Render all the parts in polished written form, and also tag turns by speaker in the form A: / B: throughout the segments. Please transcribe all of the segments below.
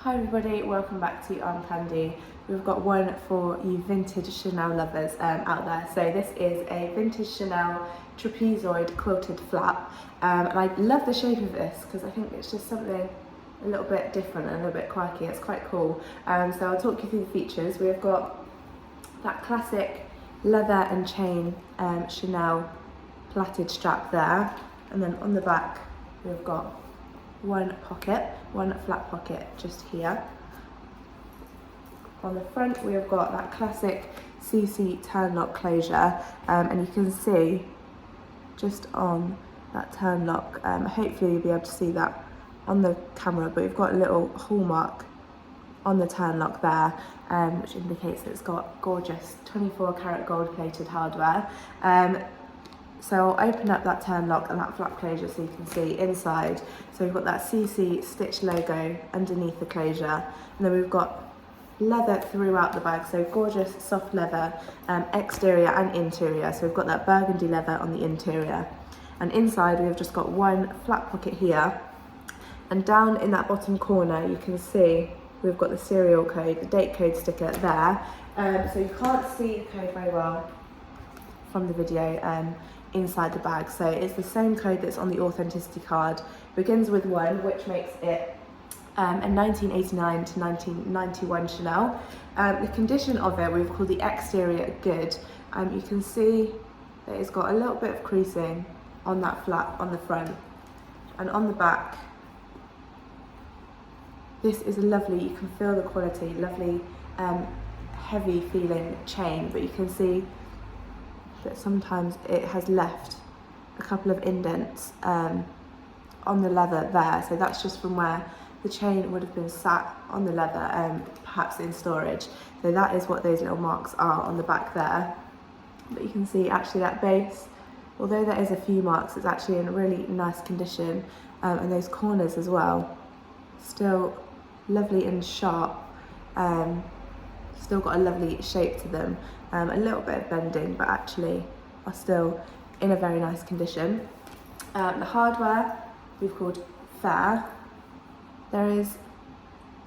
A: Hi everybody, welcome back to Arm Candy. We've got one for you vintage Chanel lovers out there. So this is a vintage Chanel Trapezoid quilted flap, and I love the shape of this because I think it's just something a little bit different and a little bit quirky. It's quite cool. So I'll talk you through the features. We've got that classic leather and chain Chanel plaited strap there, and then on the back we've got one flat pocket just here. On the front we have got that classic CC turn lock closure, and you can see just on that turn lock, hopefully you'll be able to see that on the camera, but we've got a little hallmark on the turn lock there, which indicates that it's got gorgeous 24 karat gold plated hardware. So I'll open up that turn lock and that flap closure so you can see inside. So we've got that CC stitch logo underneath the closure, and then we've got leather throughout the bag, so gorgeous soft leather, exterior and interior. So we've got that burgundy leather on the interior, and inside we've just got one flat pocket here, and down in that bottom corner you can see we've got the serial code, the date code sticker there. So you can't see the code very well from the video inside the bag, so it's the same code that's on the authenticity card. Begins with 1, which makes it a 1989 to 1991 Chanel. The condition of it we've called the exterior good. You can see that it's got a little bit of creasing on that flap on the front, and on the back this is a lovely, you can feel the quality, lovely heavy feeling chain, but you can see that sometimes it has left a couple of indents on the leather there, so that's just from where the chain would have been sat on the leather, perhaps in storage. So that is what those little marks are on the back there. But you can see actually that base, although there is a few marks, it's actually in really nice condition, and those corners as well, still lovely and sharp, still got a lovely shape to them. A little bit of bending, but actually are still in a very nice condition. The hardware we've called fair. There is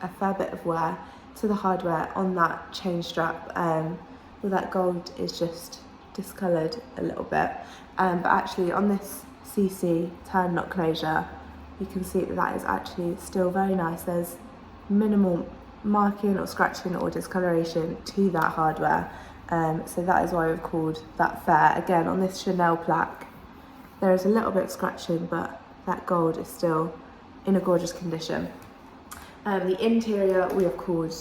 A: a fair bit of wear to the hardware on that chain strap, where that gold is just discoloured a little bit, but actually on this CC turn lock closure you can see that that is actually still very nice. There's minimal marking or scratching or discoloration to that hardware. So that is why we've called that fair. Again, on this Chanel plaque, there is a little bit of scratching, but that gold is still in a gorgeous condition. The interior we have called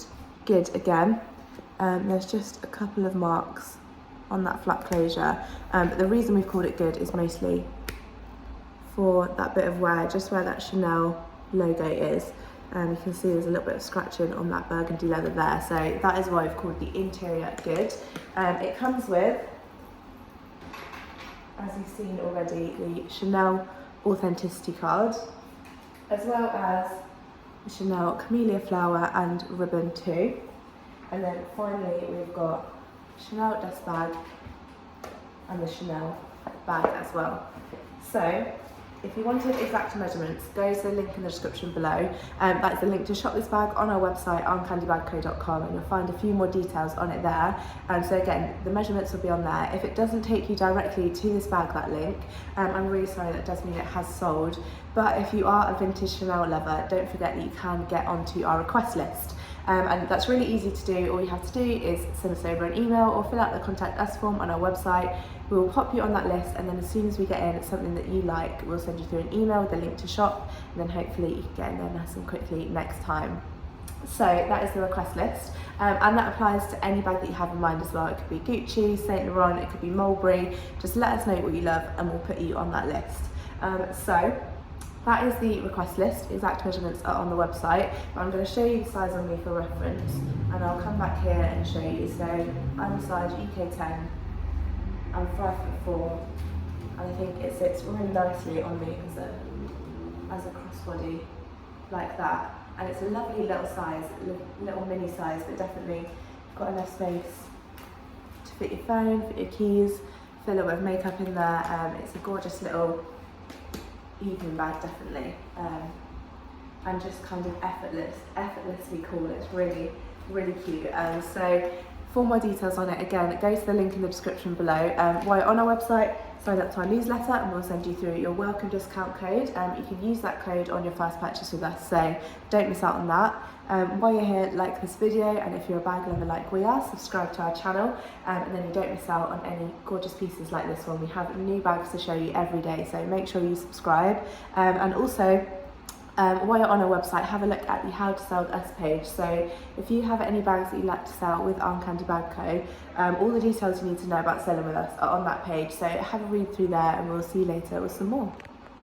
A: good again. There's just a couple of marks on that flap closure, but the reason we've called it good is mostly for that bit of wear, just where that Chanel logo is. You can see there's a little bit of scratching on that burgundy leather there, so that is why we've called the interior good. It comes with, as you've seen already, the Chanel authenticity card, as well as the Chanel camellia flower and ribbon too. And then finally we've got Chanel dust bag and the Chanel bag as well. So if you wanted exact measurements, go to the link in the description below. That's the link to shop this bag on our website, armcandybagco.com, and you'll find a few more details on it there. So again, the measurements will be on there. If it doesn't take you directly to this bag, that link, I'm really sorry, that does mean it has sold. But if you are a vintage Chanel lover, don't forget that you can get onto our request list. And that's really easy to do. All you have to do is send us over an email or fill out the contact us form on our website. We will pop you on that list, and then as soon as we get in something that you like, we'll send you through an email with a link to shop, and then hopefully you can get in there nice and quickly next time. So that is the request list, and that applies to any bag that you have in mind as well. It could be Gucci, Saint Laurent, it could be Mulberry. Just let us know what you love and we'll put you on that list. So that is the request list. Exact measurements are on the website, but I'm going to show you the size on me for reference, and I'll come back here and show you. So I'm a size UK10, I'm 5'4", and I think it sits really nicely on me as a crossbody like that. And it's a lovely little size, little mini size, but definitely got enough space to fit your phone, fit your keys, fit a little bit of makeup in there. It's a gorgeous little evening bag, definitely. and just kind of effortlessly cool. It's really, really cute. So for more details on it, again, go to the link in the description below. While you're on our website, sign up to our newsletter and we'll send you through your welcome discount code. You can use that code on your first purchase with us, so don't miss out on that. While you're here, like this video, and if you're a bag lover like we are, subscribe to our channel, and then you don't miss out on any gorgeous pieces like this one. We have new bags to show you every day, so make sure you subscribe. And also, while you're on our website, have a look at the How to Sell with Us page. So if you have any bags that you'd like to sell with Arm Candy Bag Co, all the details you need to know about selling with us are on that page. So have a read through there, and we'll see you later with some more.